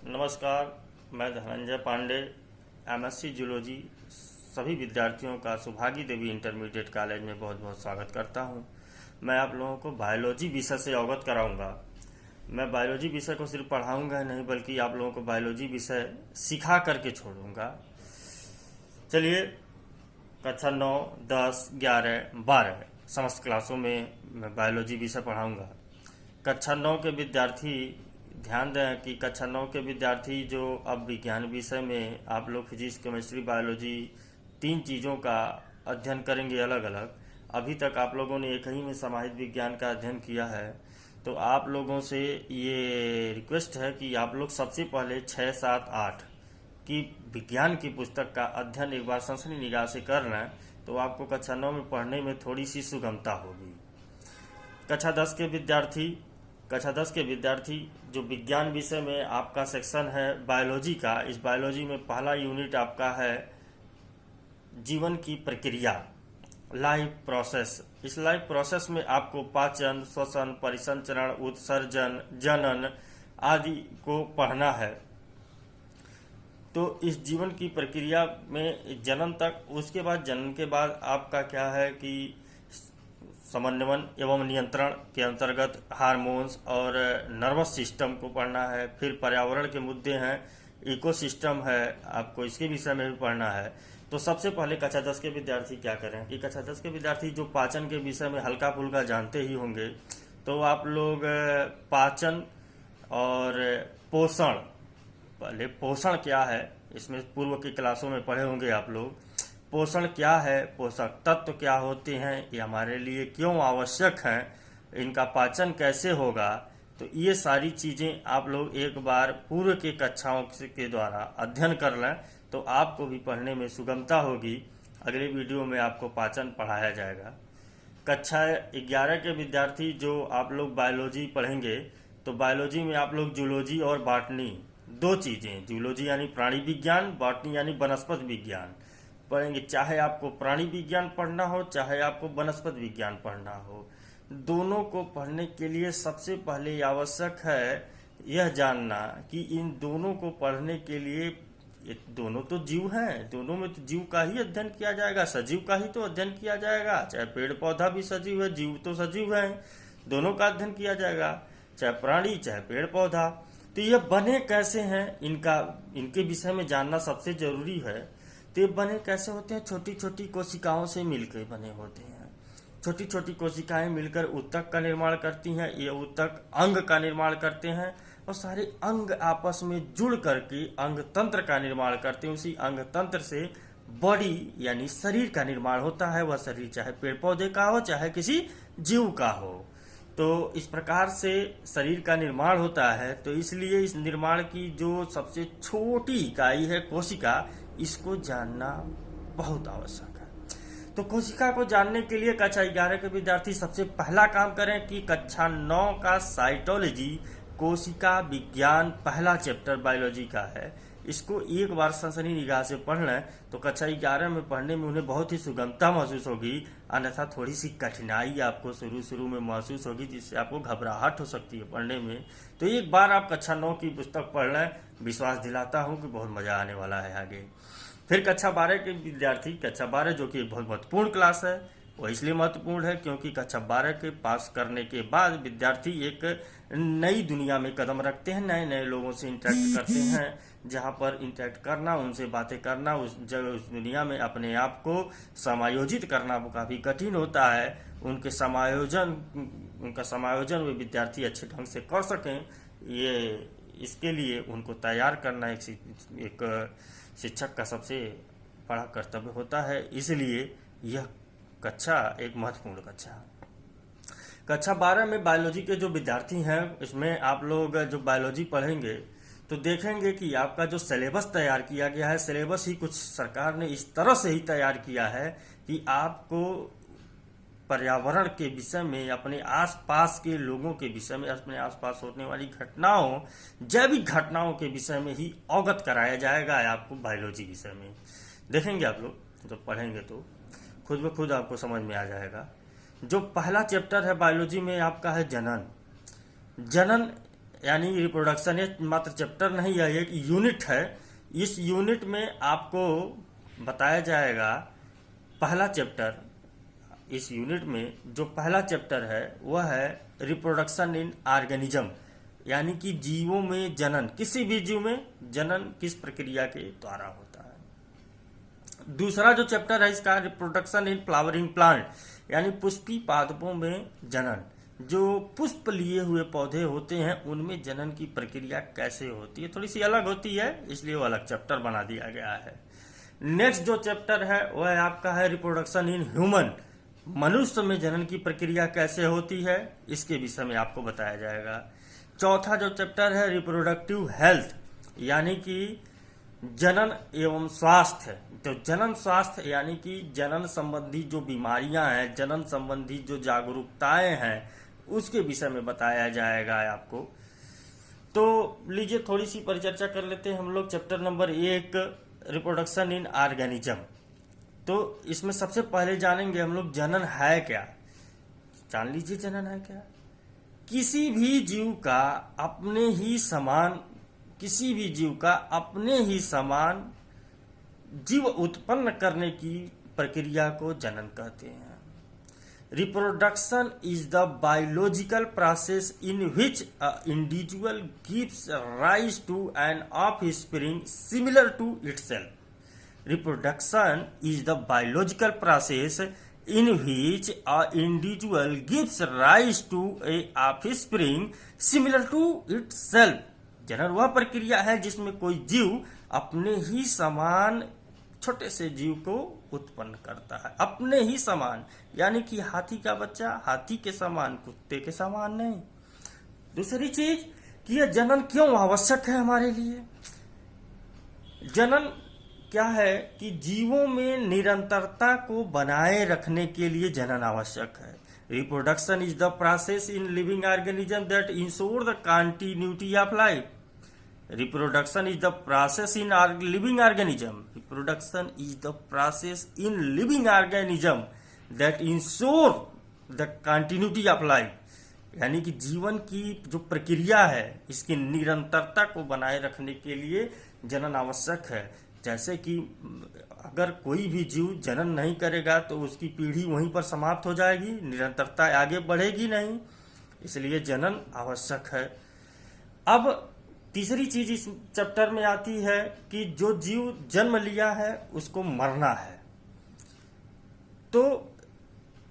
नमस्कार। मैं Dhananjay Pandey, MSc zoology सभी विद्यार्थियों का सुभागी देवी इंटरमीडिएट कॉलेज में बहुत बहुत स्वागत करता हूं। मैं आप लोगों को बायोलॉजी विषय से अवगत कराऊंगा। मैं बायोलॉजी विषय को सिर्फ पढ़ाऊंगा नहीं, बल्कि आप लोगों को बायोलॉजी विषय सिखा करके छोड़ूंगा। चलिए, कक्षा 9, 10, 11, 12 समस्त क्लासों में मैं बायोलॉजी विषय पढ़ाऊंगा। कक्षा 9 के विद्यार्थी ध्यान दें कि कक्षा 9 के विद्यार्थी जो अब विज्ञान विषय में आप लोग फिजिक्स, केमिस्ट्री, बायोलॉजी 3 चीज़ों का अध्ययन करेंगे अलग अलग। अभी तक आप लोगों ने एक ही में समाहित विज्ञान का अध्ययन किया है, तो आप लोगों से ये रिक्वेस्ट है कि आप लोग सबसे पहले 6, 7, 8 की विज्ञान की पुस्तक का अध्ययन एक बार सनसनी निगाह से कर लें, तो आपको कक्षा 9 में पढ़ने में थोड़ी सी सुगमता होगी। कक्षा 10 के विद्यार्थी जो विज्ञान विषय में आपका सेक्शन है बायोलॉजी का, इस बायोलॉजी में पहला यूनिट आपका है जीवन की प्रक्रिया, लाइफ प्रोसेस। इस लाइफ प्रोसेस में आपको पाचन, श्वसन, परिसंचरण, उत्सर्जन, जनन आदि को पढ़ना है। तो इस जीवन की प्रक्रिया में जनन तक, उसके बाद जनन के बाद आपका क्या है कि समन्वयन एवं नियंत्रण के अंतर्गत हार्मोन्स और नर्वस सिस्टम को पढ़ना है। फिर पर्यावरण के मुद्दे हैं, इकोसिस्टम है, आपको इसके विषय में भी पढ़ना है। तो सबसे पहले कक्षा 10 के विद्यार्थी क्या करें कि कक्षा 10 के विद्यार्थी जो पाचन के विषय में हल्का फुल्का जानते ही होंगे, तो आप लोग पाचन और पोषण, पहले पोषण क्या है इसमें पूर्व की क्लासों में पढ़े होंगे आप लोग। पोषण क्या है, पोषक तत्व क्या होते हैं, ये हमारे लिए क्यों आवश्यक हैं, इनका पाचन कैसे होगा, तो ये सारी चीज़ें आप लोग एक बार पूर्व के कक्षाओं के द्वारा अध्ययन कर लें, तो आपको भी पढ़ने में सुगमता होगी। अगले वीडियो में आपको पाचन पढ़ाया जाएगा। कक्षा 11 के विद्यार्थी जो आप लोग बायोलॉजी पढ़ेंगे, तो बायोलॉजी में आप लोग जूलॉजी और बॉटनी 2 चीज़ें, जूलॉजी यानी प्राणी विज्ञान, बॉटनी यानी वनस्पति विज्ञान पढ़ेंगे। चाहे आपको प्राणी विज्ञान पढ़ना हो, चाहे आपको वनस्पति विज्ञान पढ़ना हो, दोनों को पढ़ने के लिए सबसे पहले आवश्यक है यह जानना कि इन दोनों को पढ़ने के लिए, दोनों तो जीव हैं, दोनों में तो जीव का ही अध्ययन किया जाएगा, सजीव का ही तो अध्ययन किया जाएगा। चाहे पेड़ पौधा भी सजीव है, जीव तो सजीव है, दोनों का अध्ययन किया जाएगा, चाहे प्राणी चाहे पेड़ पौधा। तो यह बने कैसे हैं, इनके विषय में जानना सबसे जरूरी है। तो ये बने कैसे होते हैं, छोटी छोटी कोशिकाओं से मिलकर बने होते हैं। छोटी छोटी कोशिकाएं मिलकर ऊतक का निर्माण करती हैं, ये ऊतक अंग का निर्माण करते हैं, और सारे अंग आपस में जुड़ करके अंग तंत्र का निर्माण करते हैं। उसी अंग तंत्र से बॉडी यानी शरीर का निर्माण होता है। वह शरीर चाहे पेड़ पौधे का हो, चाहे किसी जीव का हो। तो इस प्रकार से शरीर का निर्माण होता है। तो इसलिए इस निर्माण की जो सबसे छोटी इकाई है कोशिका, इसको जानना बहुत आवश्यक है। तो कोशिका को जानने के लिए कक्षा 11 के विद्यार्थी सबसे पहला काम करें कि कक्षा 9 का साइटोलॉजी, कोशिका विज्ञान पहला चैप्टर बायोलॉजी का है, इसको एक बार सनसनी निगाह से पढ़ लें, तो कक्षा 11 में पढ़ने में उन्हें बहुत ही सुगमता महसूस होगी। अन्यथा थोड़ी सी कठिनाई आपको शुरू में महसूस होगी, जिससे आपको घबराहट हो सकती है पढ़ने में। तो एक बार आप कक्षा 9 की पुस्तक पढ़ लें, विश्वास दिलाता हूं कि बहुत मजा आने वाला है आगे। फिर कक्षा 12 के विद्यार्थी, कक्षा 12 जो कि बहुत महत्वपूर्ण क्लास है, वह इसलिए महत्वपूर्ण है क्योंकि कक्षा 12 के पास करने के बाद विद्यार्थी एक नई दुनिया में कदम रखते हैं, नए नए लोगों से इंटरेक्ट करते हैं, जहां पर इंटरेक्ट करना, उनसे बातें करना, उस दुनिया में अपने आप को समायोजित करना काफ़ी कठिन होता है। उनका समायोजन वे विद्यार्थी अच्छे ढंग से कर सकें, ये इसके लिए उनको तैयार करना एक शिक्षक का सबसे बड़ा कर्तव्य होता है। इसलिए यह कक्षा एक महत्वपूर्ण कक्षा है। कक्षा 12 में बायोलॉजी के जो विद्यार्थी हैं, इसमें आप लोग जो बायोलॉजी पढ़ेंगे, तो देखेंगे कि आपका जो सिलेबस तैयार किया गया है, सिलेबस ही कुछ सरकार ने इस तरह से ही तैयार किया है कि आपको पर्यावरण के विषय में, अपने आसपास के लोगों के विषय में, अपने आसपास होने वाली घटनाओं, जैविक घटनाओं के विषय में ही अवगत कराया जाएगा आपको बायोलॉजी विषय में। देखेंगे आप लोग जब पढ़ेंगे तो खुद ब खुद आपको समझ में आ जाएगा। जो पहला चैप्टर है बायोलॉजी में आपका है जनन। जनन यानी रिप्रोडक्शन, ये मात्र चैप्टर नहीं है, एक यूनिट है। इस यूनिट में आपको बताया जाएगा पहला चैप्टर। इस यूनिट में जो पहला चैप्टर है वह है रिप्रोडक्शन इन ऑर्गेनिज्म, यानी कि जीवों में जनन, किसी भी जीव में जनन किस प्रक्रिया के द्वारा होता है। दूसरा जो चैप्टर है इसका रिप्रोडक्शन इन फ्लावरिंग प्लांट, यानी पुष्पी पादपों में जनन, जो पुष्प लिए हुए पौधे होते हैं उनमें जनन की प्रक्रिया कैसे होती है, थोड़ी सी अलग होती है, इसलिए वो अलग चैप्टर बना दिया गया है। नेक्स्ट जो चैप्टर है वह आपका है रिप्रोडक्शन इन ह्यूमन, मनुष्य में जनन की प्रक्रिया कैसे होती है, इसके विषय में आपको बताया जाएगा। चौथा जो चैप्टर है रिप्रोडक्टिव हेल्थ, यानी कि जनन एवं स्वास्थ्य। तो जनन स्वास्थ्य यानी कि जनन संबंधी जो बीमारियां हैं, जनन संबंधी जो जागरूकताएं हैं, उसके विषय में बताया जाएगा आपको। तो लीजिए थोड़ी सी परिचर्चा कर लेते हैं हम लोग chapter number 1 reproduction in organism. तो इसमें सबसे पहले जानेंगे हम लोग जनन है क्या। जान लीजिए जनन है क्या। किसी भी जीव का अपने ही समान, किसी भी जीव का अपने ही समान जीव उत्पन्न करने की प्रक्रिया को जनन कहते हैं। Reproduction is the biological process in which a individual gives rise to an offspring similar to itself. Reproduction is the biological process in which a individual gives rise to a offspring similar to itself। जनन वह प्रक्रिया है जिसमें कोई जीव अपने ही समान छोटे से जीव को उत्पन्न करता है, अपने ही समान, यानी कि हाथी का बच्चा हाथी के समान, कुत्ते के समान नहीं। दूसरी चीज कि यह जनन क्यों आवश्यक है हमारे लिए। जनन क्या है कि जीवों में निरंतरता को बनाए रखने के लिए जनन आवश्यक है। Reproduction is the process in living organism that ensure the continuity of life. Reproduction is the process in living organism. Reproduction is the process in living organism that ensure the continuity of life, यानी कि जीवन की जो प्रक्रिया है इसकी निरंतरता को बनाए रखने के लिए जनन आवश्यक है। जैसे कि अगर कोई भी जीव जनन नहीं करेगा तो उसकी पीढ़ी वहीं पर समाप्त हो जाएगी, निरंतरता आगे बढ़ेगी नहीं, इसलिए जनन आवश्यक है। अब तीसरी चीज इस चैप्टर में आती है कि जो जीव जन्म लिया है उसको मरना है। तो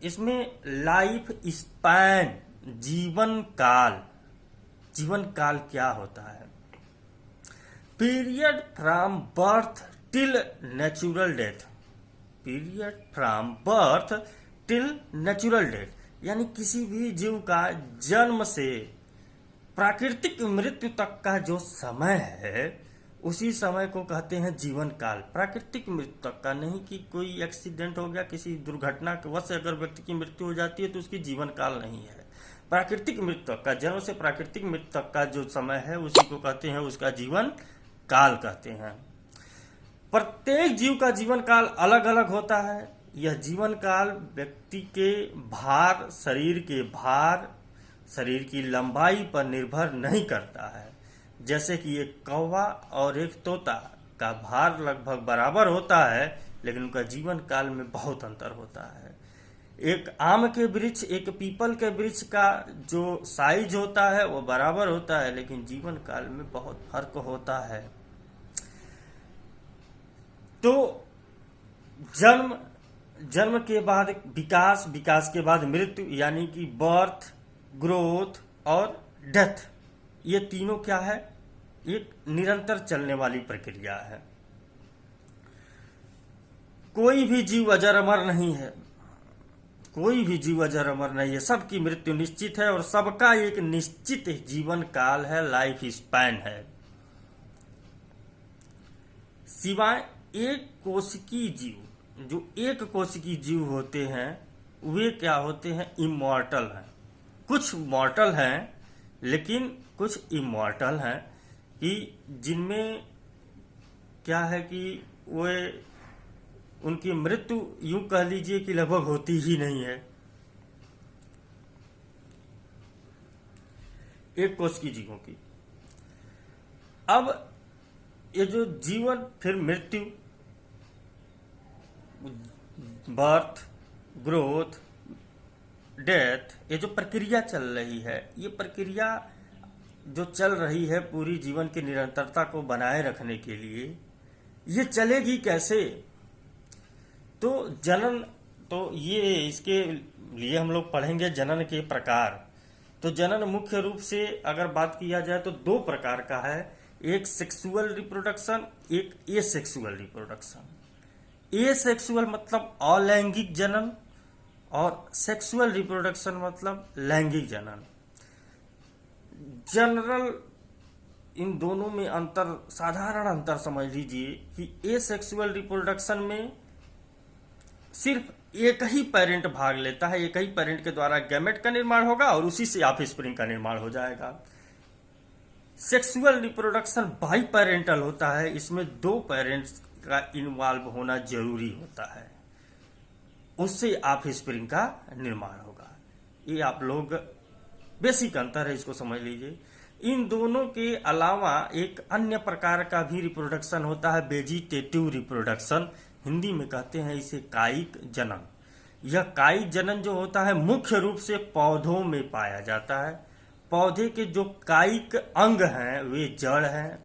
इसमें लाइफ स्पैन, जीवन काल, जीवन काल क्या होता है। Period from birth till natural death. Period from birth till natural death, यानी किसी भी जीव का जन्म से प्राकृतिक मृत्यु तक का जो समय है उसी समय को कहते हैं जीवन काल। प्राकृतिक मृत्यु तक का नहीं कि कोई एक्सीडेंट हो गया, किसी दुर्घटना के वजह से अगर व्यक्ति की मृत्यु हो जाती है तो उसकी जीवन काल नहीं है। प्राकृतिक मृत्यु तक का, जन्म से प्राकृतिक मृत्यु तक का जो समय है उसी को कहते हैं, उसका जीवन काल कहते हैं। प्रत्येक जीव का जीवन काल अलग अलग होता है। यह जीवन काल व्यक्ति के भार, शरीर के भार, शरीर की लंबाई पर निर्भर नहीं करता है। जैसे कि एक कौवा और एक तोता का भार लगभग बराबर होता है लेकिन उनका जीवन काल में बहुत अंतर होता है। एक आम के वृक्ष, एक पीपल के वृक्ष का जो साइज होता है वो बराबर होता है लेकिन जीवन काल में बहुत फर्क होता है। तो जन्म के बाद विकास, विकास के बाद मृत्यु, यानी कि बर्थ, ग्रोथ और डेथ, ये तीनों क्या है, एक निरंतर चलने वाली प्रक्रिया है। कोई भी जीव अजर अमर नहीं है, कोई भी जीव अजर अमर नहीं है, सबकी मृत्यु निश्चित है और सबका एक निश्चित जीवन काल है, लाइफ स्पैन है। सिवाय एक कोशिकीय जीव, जो एक कोशिकीय जीव होते हैं वे क्या होते हैं, इमॉर्टल हैं। कुछ मॉर्टल हैं लेकिन कुछ इमॉर्टल हैं कि जिनमें क्या है कि वे उनकी मृत्यु यूं कह लीजिए कि लगभग होती ही नहीं है। एक कोश की जीवों की। अब ये जो जीवन फिर मृत्यु, बर्थ, ग्रोथ, डेथ, ये जो प्रक्रिया चल रही है, ये प्रक्रिया जो चल रही है पूरी जीवन की निरंतरता को बनाए रखने के लिए, ये चलेगी कैसे? तो जनन, तो ये इसके लिए हम लोग पढ़ेंगे जनन के प्रकार। तो जनन मुख्य रूप से अगर बात किया जाए तो दो प्रकार का है, एक सेक्सुअल रिप्रोडक्शन, एक एसेक्सुअल रिप्रोडक्शन। एसेक्सुअल मतलब अलैंगिक जनन और सेक्सुअल रिप्रोडक्शन मतलब लैंगिक जनन। जनरल इन दोनों में अंतर, साधारण अंतर समझ लीजिए कि एसेक्सुअल रिप्रोडक्शन में सिर्फ एक ही पेरेंट भाग लेता है, एक ही पेरेंट के द्वारा गैमेट का निर्माण होगा और उसी से ऑफस्प्रिंग का निर्माण हो जाएगा। सेक्सुअल रिप्रोडक्शन बाई पेरेंटल होता है, इसमें दो पेरेंट्स का इन्वॉल्व होना जरूरी होता है, उससे ऑफस्प्रिंग का निर्माण होगा। ये आप लोग बेसिक अंतर है, इसको समझ लीजिए। इन दोनों के अलावा एक अन्य प्रकार का भी रिप्रोडक्शन होता है, वेजिटेटिव रिप्रोडक्शन, हिंदी में कहते हैं इसे कायिक जनन। यह कायिक जनन जो होता है मुख्य रूप से पौधों में पाया जाता है। पौधे के जो कायिक अंग हैं वे जड़ हैं,